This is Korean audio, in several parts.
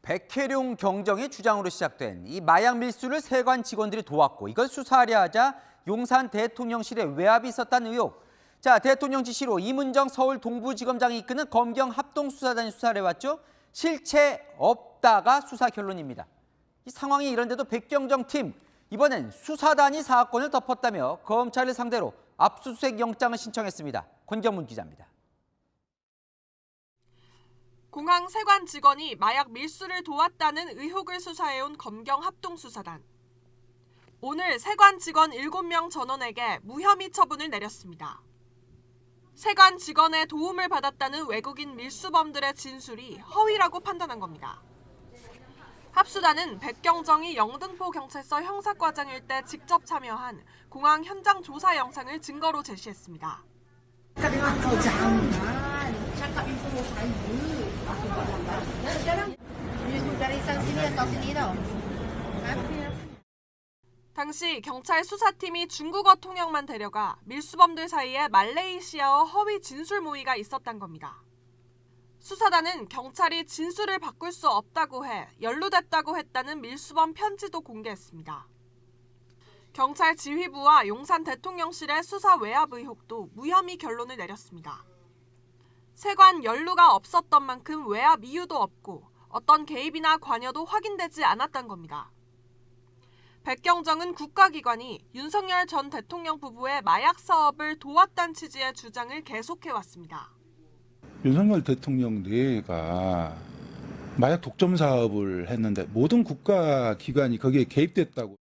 백혜룡 경정의 주장으로 시작된 이 마약 밀수를 세관 직원들이 도왔고 이걸 수사하려 하자 용산 대통령실에 외압이 있었다는 의혹. 자, 대통령 지시로 이문정 서울 동부지검장이 이끄는 검경 합동수사단이 수사를 해왔죠. 실체 없다가 수사 결론입니다. 이 상황이 이런데도 백경정 팀 이번엔 수사단이 사건을 덮었다며 검찰을 상대로 압수수색 영장을 신청했습니다. 권경문 기자입니다. 공항 세관 직원이 마약 밀수를 도왔다는 의혹을 수사해온 검경 합동수사단. 오늘 세관 직원 7명 전원에게 무혐의 처분을 내렸습니다. 세관 직원의 도움을 받았다는 외국인 밀수범들의 진술이 허위라고 판단한 겁니다. 합수단은 백경정이 영등포 경찰서 형사과장일 때 직접 참여한 공항 현장 조사 영상을 증거로 제시했습니다. 당시 경찰 수사팀이 중국어 통역만 데려가 밀수범들 사이에 말레이시아어 허위 진술 모의가 있었단 겁니다. 수사단은 경찰이 진술을 바꿀 수 없다고 해 연루됐다고 했다는 밀수범 편지도 공개했습니다. 경찰 지휘부와 용산 대통령실의 수사 외압 의혹도 무혐의 결론을 내렸습니다. 세관 연루가 없었던 만큼 외압 이유도 없고 어떤 개입이나 관여도 확인되지 않았던 겁니다. 백경정은 국가기관이 윤석열 전 대통령 부부의 마약 사업을 도왔다는 취지의 주장을 계속해왔습니다. 윤석열 대통령 내가 마약 독점 사업을 했는데 모든 국가기관이 거기에 개입됐다고.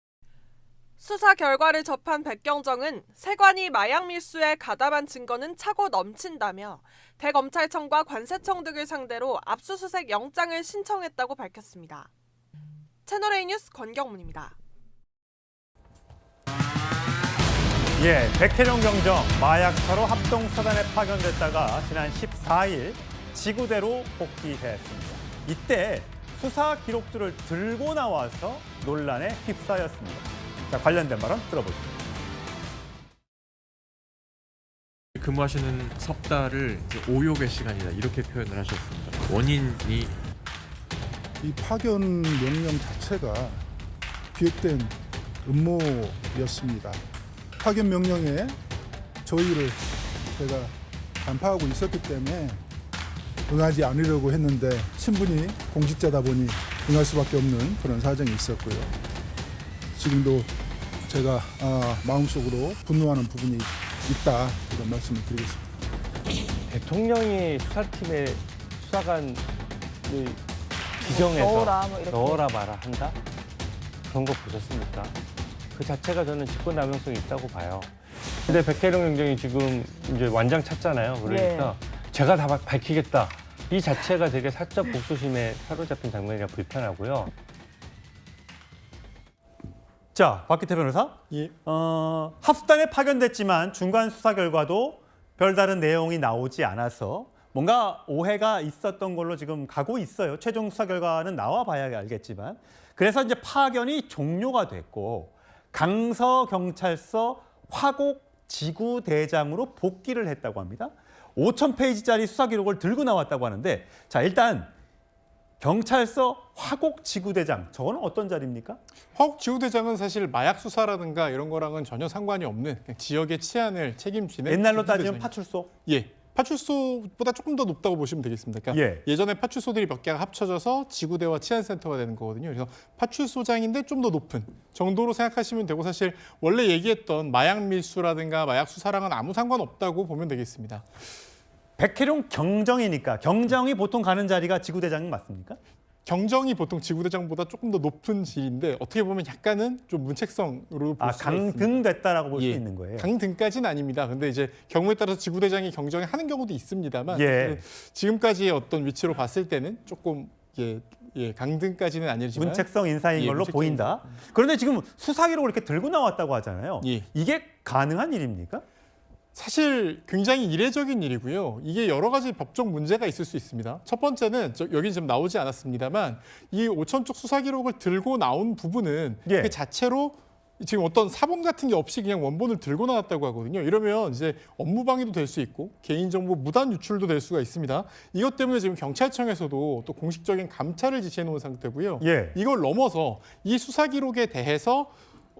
수사 결과를 접한 백경정은 세관이 마약 밀수에 가담한 증거는 차고 넘친다며 대검찰청과 관세청 등을 상대로 압수수색 영장을 신청했다고 밝혔습니다. 채널A 뉴스 권경문입니다. 백혜룡 경정 마약사로 합동수사단에 파견됐다가 지난 14일 지구대로 복귀했습니다. 이때 수사 기록들을 들고 나와서 논란에 휩싸였습니다. 자, 관련된 발언 들어보죠. 근무하시는 석 달을 오욕의 시간이다 이렇게 표현을 하셨습니다. 원인이 이 파견 명령 자체가 기획된 음모였습니다. 파견 명령에 저희를 제가 간파하고 있었기 때문에 응하지 않으려고 했는데 신분이 공직자다 보니 응할 수밖에 없는 그런 사정이 있었고요. 지금도 제가 마음속으로 분노하는 부분이 있다 이런 말씀을 드리겠습니다. 대통령이 수사팀의 수사관을 지정해서 넣어라 마라 한다? 그런 거 보셨습니까? 그 자체가 저는 직권남용성이 있다고 봐요. 근데 백혜룡 경정이 지금 이제 완장 찼잖아요. 그러니까 제가 다 밝히겠다. 이 자체가 되게 사적 복수심에 사로잡힌 장면이라 불편하고요. 자, 박기태 변호사. 합수단에 파견됐지만 중간 수사 결과도 별다른 내용이 나오지 않아서 뭔가 오해가 있었던 걸로 지금 가고 있어요. 최종 수사 결과는 나와 봐야 알겠지만. 그래서 이제 파견이 종료가 됐고 강서경찰서 화곡 지구대장으로 복귀를 했다고 합니다. 5,000페이지짜리 수사 기록을 들고 나왔다고 하는데 자, 일단 경찰서 화곡 지구대장, 저거는 어떤 자리입니까? 화곡 지구대장은 사실 마약 수사라든가 이런 거랑은 전혀 상관이 없는 그냥 지역의 치안을 책임지는 옛날로 따지면 파출소? 예. 파출소보다 조금 더 높다고 보시면 되겠습니다. 그러니까 예전에 파출소들이 몇 개가 합쳐져서 지구대와 치안센터가 되는 거거든요. 그래서 파출소장인데 좀 더 높은 정도로 생각하시면 되고 사실 원래 얘기했던 마약 밀수라든가 마약 수사랑은 아무 상관없다고 보면 되겠습니다. 백혜룡 경정이니까 경정이 보통 가는 자리가 지구대장이 맞습니까? 경정이 보통 지구대장보다 조금 더 높은 질인데 어떻게 보면 약간은 좀 문책성으로 볼 수가 있습니다. 강등됐다라고 볼 수 있는 거예요. 강등까지는 아닙니다. 근데 이제 경우에 따라서 지구대장이 경정에 하는 경우도 있습니다만 지금까지의 어떤 위치로 봤을 때는 조금 강등까지는 아니지만 문책성 인사인 걸로 보인다. 그런데 지금 수사 기록을 이렇게 들고 나왔다고 하잖아요. 이게 가능한 일입니까? 사실 굉장히 이례적인 일이고요. 이게 여러 가지 법적 문제가 있을 수 있습니다. 첫 번째는 여기 지금 나오지 않았습니다만 이 5천 쪽 수사 기록을 들고 나온 부분은 그 자체로 지금 어떤 사본 같은 게 없이 그냥 원본을 들고 나왔다고 하거든요. 이러면 이제 업무방해도 될 수 있고 개인정보 무단 유출도 될 수가 있습니다. 이것 때문에 지금 경찰청에서도 또 공식적인 감찰을 지시해 놓은 상태고요. 예. 이걸 넘어서 이 수사 기록에 대해서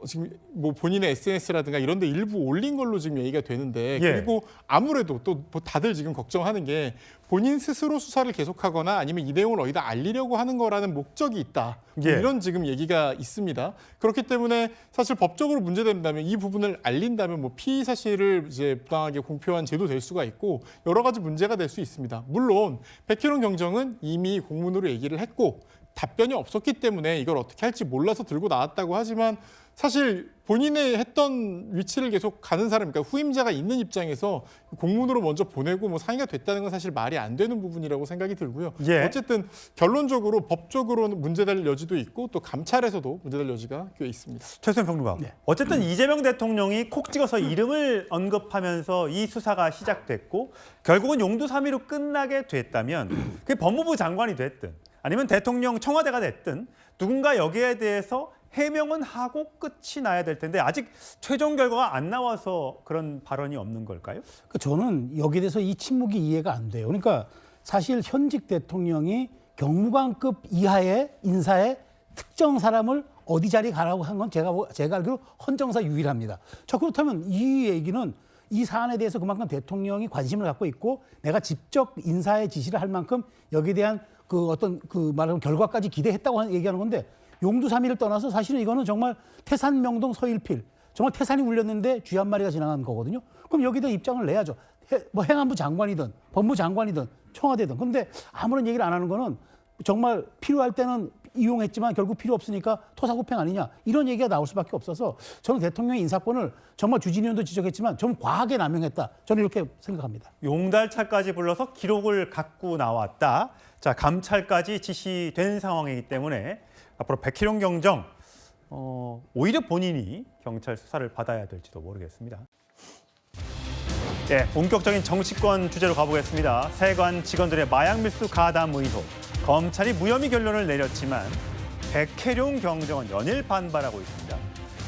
지금 뭐 본인의 SNS라든가 이런 데 일부 올린 걸로 지금 얘기가 되는데 예. 그리고 아무래도 또 다들 지금 걱정하는 게 본인 스스로 수사를 계속하거나 아니면 이 내용을 어디다 알리려고 하는 거라는 목적이 있다. 뭐 예. 이런 지금 얘기가 있습니다. 그렇기 때문에 사실 법적으로 문제된다면 이 부분을 알린다면 뭐 피의 사실을 이제 부당하게 공표한 죄도 될 수가 있고 여러 가지 문제가 될 수 있습니다. 물론 백혜룡 경정은 이미 공문으로 얘기를 했고 답변이 없었기 때문에 이걸 어떻게 할지 몰라서 들고 나왔다고 하지만 사실 본인의 했던 위치를 계속 가는 사람, 그러니까 후임자가 있는 입장에서 공문으로 먼저 보내고 뭐 상의가 됐다는 건 사실 말이 안 되는 부분이라고 생각이 들고요. 예. 어쨌든 결론적으로 법적으로는 문제될 여지도 있고 또 감찰에서도 문제될 여지가 꽤 있습니다. 최수영 평론가. 어쨌든 이재명 대통령이 콕 찍어서 이름을 언급하면서 이 수사가 시작됐고 결국은 용두사미로 끝나게 됐다면 그게 법무부 장관이 됐든 아니면 대통령 청와대가 됐든 누군가 여기에 대해서 해명은 하고 끝이 나야 될 텐데 아직 최종 결과가 안 나와서 그런 발언이 없는 걸까요? 저는 여기에 대해서 이 침묵이 이해가 안 돼요. 그러니까 사실 현직 대통령이 경무관급 이하의 인사에 특정 사람을 어디 자리 가라고 한 건 제가 알기로 헌정사 유일합니다. 자, 그렇다면 이 얘기는 이 사안에 대해서 그만큼 대통령이 관심을 갖고 있고 내가 직접 인사의 지시를 할 만큼 여기에 대한 그 어떤 그 말하면 결과까지 기대했다고 얘기하는 건데 용두사미를 떠나서 사실은 이거는 정말 태산명동 서일필 정말 태산이 울렸는데 쥐 한 마리가 지나간 거거든요. 그럼 여기다 입장을 내야죠. 뭐 행안부 장관이든 법무 장관이든 청와대든. 그런데 아무런 얘기를 안 하는 거는 정말 필요할 때는 이용했지만 결국 필요 없으니까 토사구팽 아니냐 이런 얘기가 나올 수밖에 없어서 저는 대통령의 인사권을 정말 주진우 의원도 지적했지만 좀 과하게 남용했다. 저는 이렇게 생각합니다. 용달차까지 불러서 기록을 갖고 나왔다. 자, 감찰까지 지시된 상황이기 때문에 앞으로 백혜룡 경정 오히려 본인이 경찰 수사를 받아야 될지도 모르겠습니다. 네, 본격적인 정치권 주제로 가보겠습니다. 세관 직원들의 마약 밀수 가담 의혹. 검찰이 무혐의 결론을 내렸지만 백혜룡 경정은 연일 반발하고 있습니다.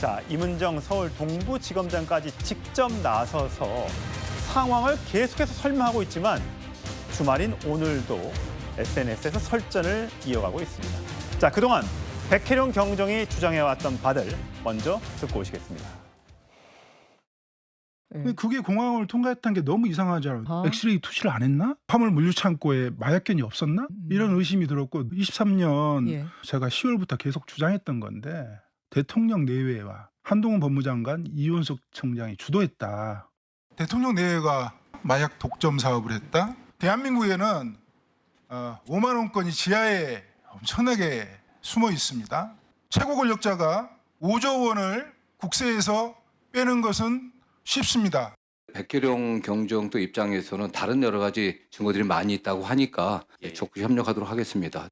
자, 이문정 서울 동부지검장까지 직접 나서서 상황을 계속해서 설명하고 있지만 주말인 오늘도 SNS에서 설전을 이어가고 있습니다. 자, 그동안 백혜룡 경정이 주장해왔던 바들 먼저 듣고 오시겠습니다. 그게 공항을 통과했다는 게 너무 이상하잖아요. 엑스레이 투시를 안 했나? 화물 물류 창고에 마약견이 없었나? 이런 의심이 들었고 23년 제가 10월부터 계속 주장했던 건데 대통령 내외와 한동훈 법무장관, 이원석 청장이 주도했다. 대통령 내외가 마약 독점 사업을 했다? 대한민국에는 5만 원권이 지하에 엄청나게 숨어 있습니다. 최고 권력자가 5조 원을 국세에서 빼는 것은 쉽습니다. 백혜룡 경정도 입장에서는 다른 여러 가지 증거들이 많이 있다고 하니까 적극 협력하도록 하겠습니다.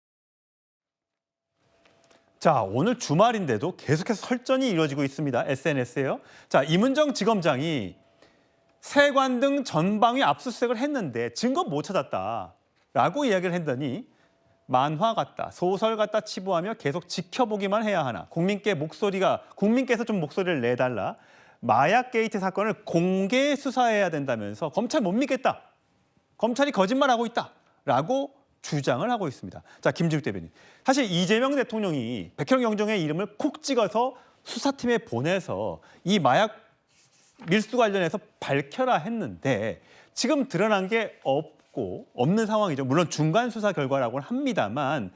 자, 오늘 주말인데도 계속해서 설전이 이루어지고 있습니다. SNS에요. 자, 이문정 지검장이 세관 등 전방위 압수수색을 했는데 증거 못 찾았다라고 이야기를 했더니 만화 같다, 소설 같다 치부하며 계속 지켜보기만 해야 하나. 국민께서 좀 목소리를 내달라. 마약 게이트 사건을 공개 수사해야 된다면서 검찰 못 믿겠다. 검찰이 거짓말하고 있다라고 주장을 하고 있습니다. 자, 김지욱 대변인. 사실 이재명 대통령이 백혜룡 경정의 이름을 콕 찍어서 수사팀에 보내서 이 마약 밀수 관련해서 밝혀라 했는데 지금 드러난 게 없는 상황이죠. 물론 중간 수사 결과라고는 합니다만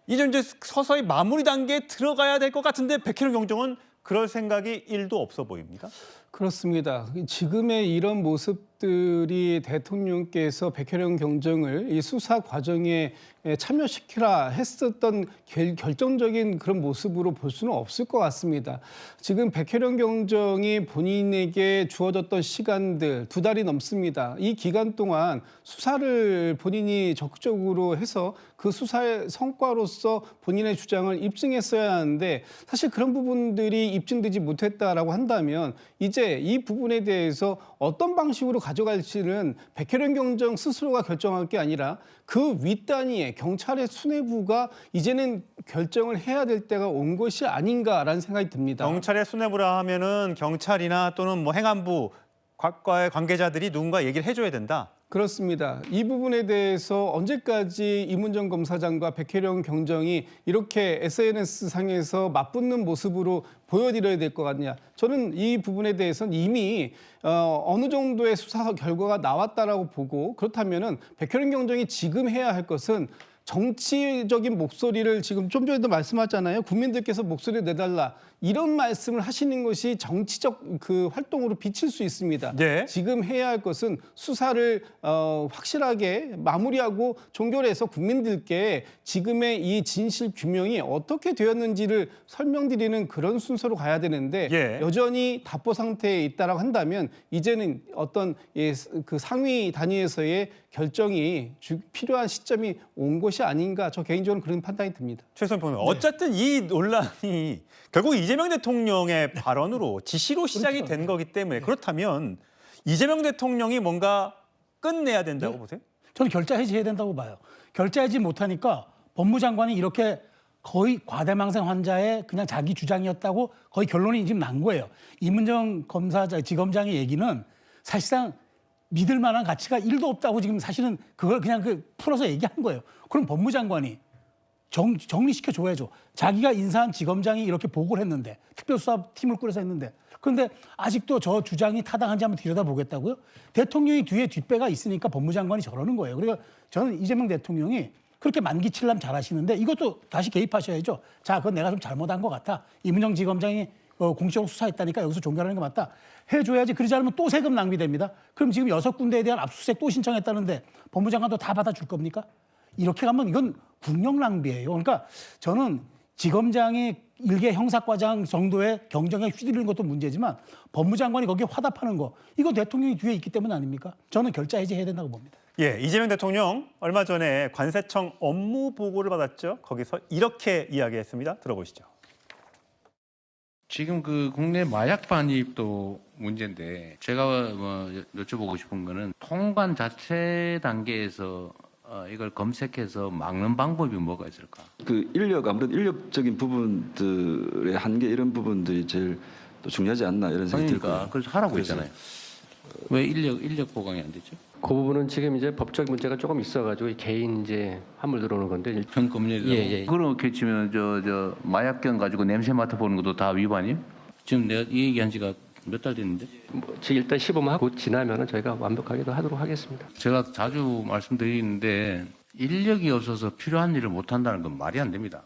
이제 서서히 마무리 단계에 들어가야 될 것 같은데 백혜룡 경정은 그럴 생각이 1도 없어 보입니다. 그렇습니다. 지금의 이런 모습들이 대통령께서 백혜룡 경정을 이 수사 과정에 참여시키라 했었던 결정적인 그런 모습으로 볼 수는 없을 것 같습니다. 지금 백혜룡 경정이 본인에게 주어졌던 시간들 2달이 넘습니다. 이 기간 동안 수사를 본인이 적극적으로 해서 그 수사의 성과로서 본인의 주장을 입증했어야 하는데 사실 그런 부분들이 입증되지 못했다라고 한다면 이제 이 부분에 대해서 어떤 방식으로 가져갈지는 백혜룡 경정 스스로가 결정할 게 아니라 그 윗단위의 경찰의 수뇌부가 이제는 결정을 해야 될 때가 온 것이 아닌가라는 생각이 듭니다. 경찰에 수뇌부라 하면은 경찰이나 또는 뭐 행안부 과의 관계자들이 누군가 얘기를 해줘야 된다. 그렇습니다. 이 부분에 대해서 언제까지 이문정 검사장과 백혜령 경정이 이렇게 SNS상에서 맞붙는 모습으로 보여드려야 될 것 같냐. 저는 이 부분에 대해서는 이미 어느 정도의 수사 결과가 나왔다라고 보고, 그렇다면은 백혜령 경정이 지금 해야 할 것은 정치적인 목소리를, 지금 좀 전에도 말씀하셨잖아요. 국민들께서 목소리를 내달라. 이런 말씀을 하시는 것이 정치적 그 활동으로 비칠 수 있습니다. 네. 지금 해야 할 것은 수사를 확실하게 마무리하고 종결해서 국민들께 지금의 이 진실 규명이 어떻게 되었는지를 설명드리는 그런 순서로 가야 되는데, 예. 여전히 답보 상태에 있다라고 한다면 이제는 어떤 그 상위 단위에서의 결정이 필요한 시점이 온 것이 아닌가, 저 개인적으로 그런 판단이 듭니다. 최소한 보면 어쨌든 이 논란이 결국 이재명 대통령의 발언으로 지시로 시작이 된 거기 때문에, 그렇다면 이재명 대통령이 뭔가 끝내야 된다고 보세요? 저는 결자 해지해야 된다고 봐요. 결자 해지 못하니까 법무장관이 이렇게 거의 과대망상 환자의 그냥 자기 주장이었다고 거의 결론이 지금 난 거예요. 이문정 지검장의 얘기는 사실상 믿을 만한 가치가 1도 없다고 지금 사실은 그걸 그냥 풀어서 얘기한 거예요. 그럼 법무장관이 정리시켜 줘야죠. 자기가 인사한 지검장이 이렇게 보고를 했는데, 특별수사팀을 꾸려서 했는데, 그런데 아직도 저 주장이 타당한지 한번 들여다보겠다고요? 대통령이 뒤에 뒷배가 있으니까 법무장관이 저러는 거예요. 그러니까 저는 이재명 대통령이 그렇게 만기칠람 잘하시는데 이것도 다시 개입하셔야죠. 자, 그건 내가 좀 잘못한 것 같아. 이문정 지검장이 공식적으로 수사했다니까 여기서 종결하는 거 맞다. 해줘야지. 그러지 않으면 또 세금 낭비됩니다. 그럼 지금 6군데에 대한 압수수색 또 신청했다는데 법무장관도 다 받아줄 겁니까? 이렇게 가면 이건 국력 낭비예요. 그러니까 저는 지검장이 일개 형사과장 정도의 경정에 휘둘리는 것도 문제지만 법무장관이 거기에 화답하는 거, 이거 대통령이 뒤에 있기 때문 아닙니까? 저는 결자 해지해야 된다고 봅니다. 예, 이재명 대통령 얼마 전에 관세청 업무 보고를 받았죠. 거기서 이렇게 이야기했습니다. 들어보시죠. 지금 그 국내 마약 반입도 문제인데 제가 뭐 여쭤보고 싶은 거는 통관 자체 단계에서 이걸 검색해서 막는 방법이 뭐가 있을까? 그 아무래도 인력적인 부분들의 한계, 이런 부분들이 제일 또 중요하지 않나 이런 생각이 들고요. 그래서 하라고 했잖아요. 왜 인력 보강이 안 되죠? 그 부분은 지금 이제 법적 문제가 조금 있어가지고 개인 이제 환물 들어오는 건데. 현금리라고. 예. 그렇게 치면 저 마약견 가지고 냄새 맡아보는 것도 다 위반이에요? 지금 내가 이 얘기한 지가 몇 달 됐는데? 일단 시범하고 곧 지나면은 저희가 완벽하게도 하도록 하겠습니다. 제가 자주 말씀드리는데 인력이 없어서 필요한 일을 못한다는 건 말이 안 됩니다.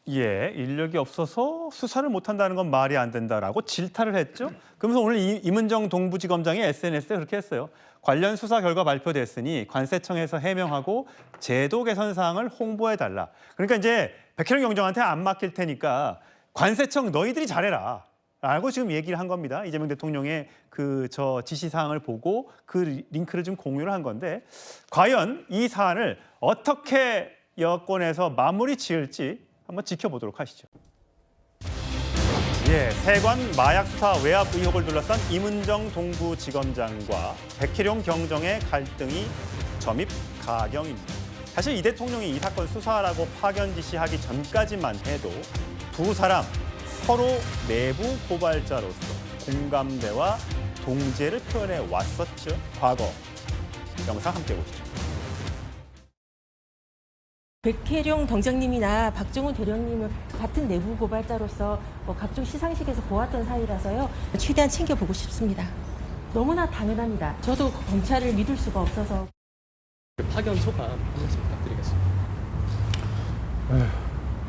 예, 인력이 없어서 수사를 못한다는 건 말이 안 된다라고 질타를 했죠. 그러면서 오늘 이문정 동부지검장이 SNS에 그렇게 했어요. 관련 수사 결과 발표됐으니 관세청에서 해명하고 제도 개선 사항을 홍보해달라. 그러니까 이제 백혜령 경정한테 안 맡길 테니까 관세청 너희들이 잘해라 라고 지금 얘기를 한 겁니다. 이재명 대통령의 저 지시 사항을 보고 그 링크를 좀 공유를 한 건데, 과연 이 사안을 어떻게 여권에서 마무리 지을지 한번 지켜보도록 하시죠. 예, 세관 마약 수사 외압 의혹을 둘러싼 이문정 동부지검장과 백혜령 경정의 갈등이 점입 가경입니다. 사실 이 대통령이 이 사건 수사하라고 파견 지시하기 전까지만 해도 두 사람 서로 내부 고발자로서 공감대와 동지애를 표현해 왔었죠. 과거 영상 함께 보시죠. 백혜령 경장님이나 박정훈 대령님은 같은 내부 고발자로서 각종 시상식에서 보았던 사이라서요. 최대한 챙겨보고 싶습니다. 너무나 당연합니다. 저도 검찰을 믿을 수가 없어서. 파견 소감 한 말씀 부탁드리겠습니다.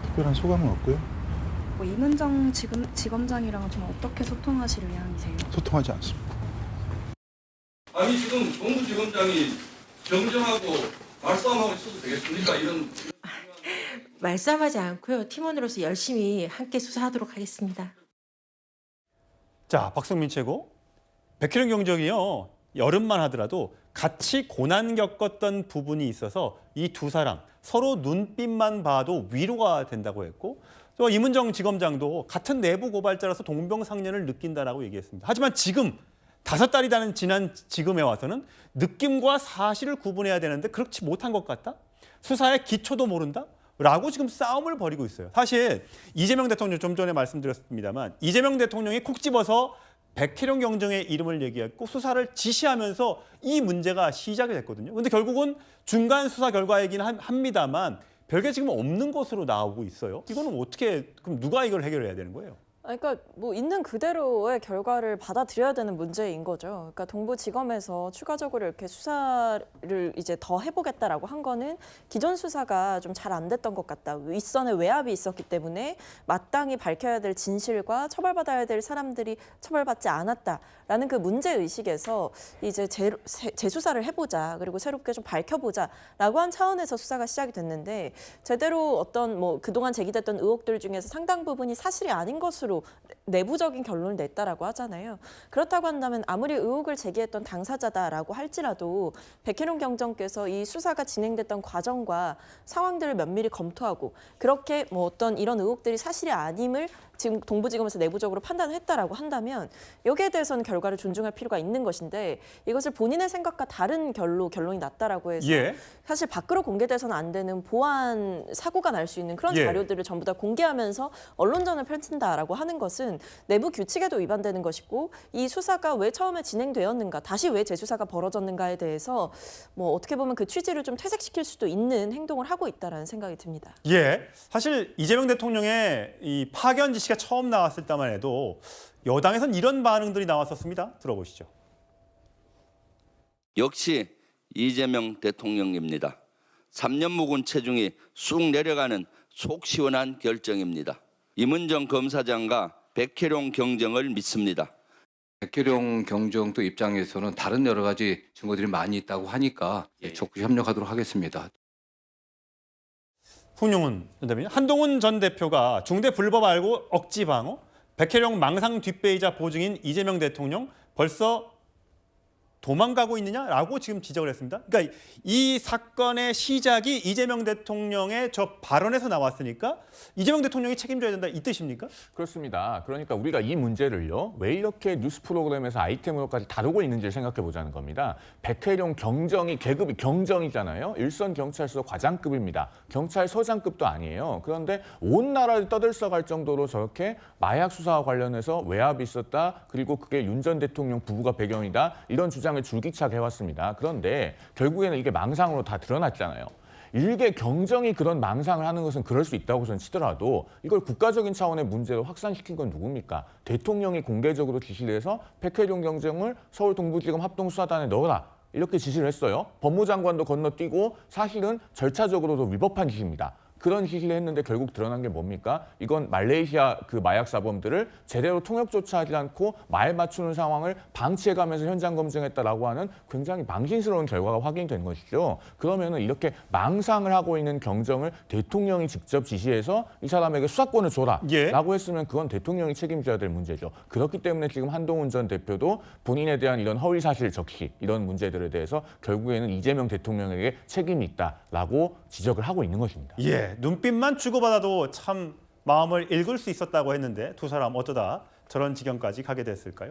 특별한 소감은 없고요. 이문정 지검장이랑 좀 어떻게 소통하실 의향이세요? 소통하지 않습니다. 아니 지금 동부지검장이 경정하고 말싸움하고 있어도 되겠습니까? 이런 말싸움하지 않고요. 팀원으로서 열심히 함께 수사하도록 하겠습니다. 자, 박성민 최고. 백혜령 경정이요. 여름만 하더라도 같이 고난 겪었던 부분이 있어서 이 두 사람 서로 눈빛만 봐도 위로가 된다고 했고, 또 이문정 지검장도 같은 내부 고발자라서 동병상련을 느낀다라고 얘기했습니다. 하지만 지금 5달이 지난 지금에 와서는 느낌과 사실을 구분해야 되는데 그렇지 못한 것 같다? 수사의 기초도 모른다? 라고 지금 싸움을 벌이고 있어요. 사실 이재명 대통령 좀 전에 말씀드렸습니다만 이재명 대통령이 콕 집어서 백혜령 경정의 이름을 얘기했고 수사를 지시하면서 이 문제가 시작이 됐거든요. 그런데 결국은 중간 수사 결과이긴 합니다만 별게 지금 없는 것으로 나오고 있어요. 이거는 어떻게, 그럼 누가 이걸 해결해야 되는 거예요? 그러니까 뭐 있는 그대로의 결과를 받아들여야 되는 문제인 거죠. 그러니까 동부지검에서 추가적으로 이렇게 수사를 이제 더 해보겠다라고 한 거는 기존 수사가 좀 잘 안 됐던 것 같다. 윗선에 외압이 있었기 때문에 마땅히 밝혀야 될 진실과 처벌받아야 될 사람들이 처벌받지 않았다라는 그 문제 의식에서 이제 재수사를 해보자, 그리고 새롭게 좀 밝혀보자라고 한 차원에서 수사가 시작이 됐는데 제대로 어떤 뭐 그동안 제기됐던 의혹들 중에서 상당 부분이 사실이 아닌 것으로 내부적인 결론을 냈다라고 하잖아요. 그렇다고 한다면 아무리 의혹을 제기했던 당사자다라고 할지라도 백혜룡 경정께서 이 수사가 진행됐던 과정과 상황들을 면밀히 검토하고 그렇게 뭐 어떤 이런 의혹들이 사실이 아님을 지금 동부지검에서 내부적으로 판단했다라고 한다면 여기에 대해서는 결과를 존중할 필요가 있는 것인데 이것을 본인의 생각과 다른 결론이 났다라고 해서 사실 밖으로 공개돼서는 안 되는 보안 사고가 날 수 있는 그런 자료들을 전부 다 공개하면서 언론전을 펼친다라고 하는 것은 내부 규칙에도 위반되는 것이고 이 수사가 왜 처음에 진행되었는가, 다시 왜 재수사가 벌어졌는가에 대해서 뭐 어떻게 보면 그 취지를 좀 퇴색시킬 수도 있는 행동을 하고 있다라는 생각이 듭니다. 사실 이재명 대통령의 이 파견 지시가 처음 나왔을 때만 해도 여당에선 이런 반응들이 나왔었습니다. 들어보시죠. 역시 이재명 대통령입니다. 3년 묵은 체중이 쑥 내려가는 속 시원한 결정입니다. 이문정 검사장과 백혜룡 경정을 믿습니다. 백혜룡 경정도 입장에서는 다른 여러 가지 증거들이 많이 있다고 하니까 적극 협력하도록 하겠습니다. 홍용훈 전 대변인, 한동훈 전 대표가 중대 불법 알고 억지 방어, 백혜룡 망상 뒷배이자 보증인 이재명 대통령 벌써 도망가고 있느냐라고 지금 지적을 했습니다. 그러니까 이 사건의 시작이 이재명 대통령의 저 발언에서 나왔으니까 이재명 대통령이 책임져야 된다, 이 뜻입니까? 그렇습니다. 그러니까 우리가 이 문제를요, 왜 이렇게 뉴스 프로그램에서 아이템으로까지 다루고 있는지를 생각해 보자는 겁니다. 백혜룡 경정이 계급이 경정이잖아요. 일선 경찰서 과장급입니다. 경찰서장급도 아니에요. 그런데 온 나라를 떠들썩할 정도로 저렇게 마약 수사와 관련해서 외압이 있었다, 그리고 그게 윤 전 대통령 부부가 배경이다, 이런 주장을 줄기차게 해왔습니다. 그런데 결국에는 이게 망상으로 다 드러났잖아요. 일개 경정이 그런 망상을 하는 것은 그럴 수 있다고 저는 치더라도 이걸 국가적인 차원의 문제로 확산시킨 건 누굽니까? 대통령이 공개적으로 지시를 해서 백혜룡 경정을 서울 동부지검 합동수사단에 넣어라, 이렇게 지시를 했어요. 법무장관도 건너뛰고 사실은 절차적으로도 위법한 지시입니다. 그런 지시를 했는데 결국 드러난 게 뭡니까? 이건 말레이시아 그 마약 사범들을 제대로 통역조차 하지 않고 말 맞추는 상황을 방치해가면서 현장 검증했다라고 하는 굉장히 망신스러운 결과가 확인된 것이죠. 그러면은 이렇게 망상을 하고 있는 경정을 대통령이 직접 지시해서 이 사람에게 수사권을 줘라라고 했으면 그건 대통령이 책임져야 될 문제죠. 그렇기 때문에 지금 한동훈 전 대표도 본인에 대한 이런 허위사실 적시, 이런 문제들에 대해서 결국에는 이재명 대통령에게 책임이 있다라고 지적을 하고 있는 것입니다. 눈빛만 주고받아도 참 마음을 읽을 수 있었다고 했는데 두 사람 어쩌다 저런 지경까지 가게 됐을까요?